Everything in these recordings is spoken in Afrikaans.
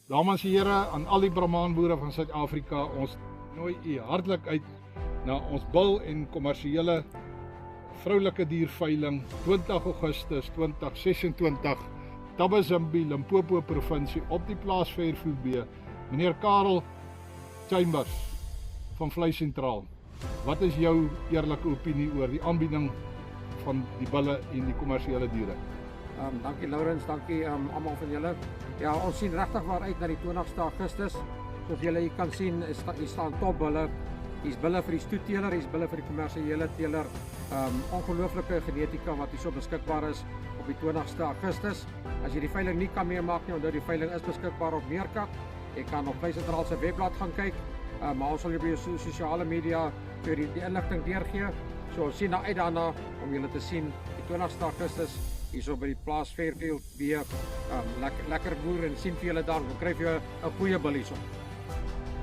Dames en here, aan al die Brahmanboere van Suid-Afrika, ons nooi u hartlik uit na ons bil en kommersiële vroulike dierveiling 20 Augustus 2026, Tabazimbi, Limpopo provinsie op die plaas Fairfield B. Meneer Karel Chambers van Vleis Sentraal, wat is jou eerlike opinie oor die aanbieding van die bulle en die kommersiële diere? Dankie Laurens, dankie almal van julle. Ja, ons sien regtig waar uit na die 20ste Augustus. Soos julle hier kan sien, hier staan top bulle. Hier's bulle vir die stoetteler, hier's bulle vir die kommersiële teler. Ongelooflike genetika wat hier so beskikbaar is op die 20ste Augustus. As jy die veiling nie kan meemaak nie, onthou die veiling is beskikbaar op Meerkat. Jy kan op Vleis Sentraal se webblad gaan kyk. Maar ons sal op die sosiale media vir die inligting deurgee. So ons sien nou uit daarna om julle te sien die 20ste Augustus hier so by die plaas Fairfield B. Lekker boer en sien vir julle dan, dan kry jy 'n goeie bil hierso.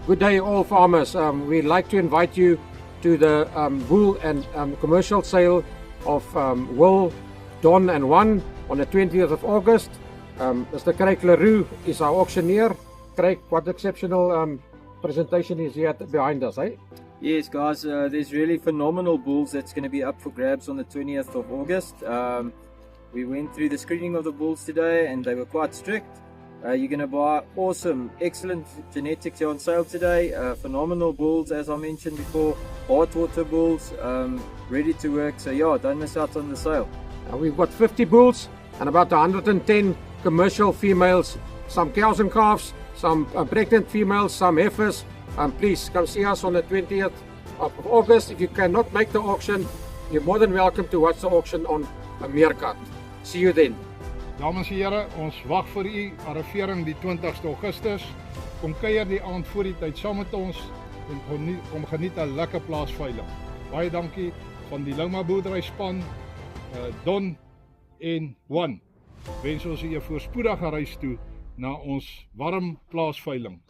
Good day all farmers. We'd like to invite you to the wool and commercial sale of wool, Don and One on the 20th of August. Mr. Craig Leroux is our auctioneer. Craig, what exceptional presentation is here behind us, eh? Yes, guys, there's really phenomenal bulls that's going to be up for grabs on the 20th of August. We went through the screening of the bulls today and they were quite strict. You're going to buy awesome, excellent genetics here on sale today. Phenomenal bulls, as I mentioned before, hardwater bulls, ready to work. So yeah, don't miss out on the sale. We've got 50 bulls and about 110 commercial females, some cows and calves, some pregnant females, some heifers. Please come see us on the 20th of August. If you cannot make the auction, you're more than welcome to watch the auction on Meerkat. See you then. Dames en here, ons wag vir u arrivering die 20ste Augustus. Kom kuier die aand voor die tyd saam met ons en kom geniet 'n lekker plaasveiling. Baie dankie van die Louma boerdery span, Don en One. Wens ons u 'n voorspoedige reis toe na ons warm plaasveiling.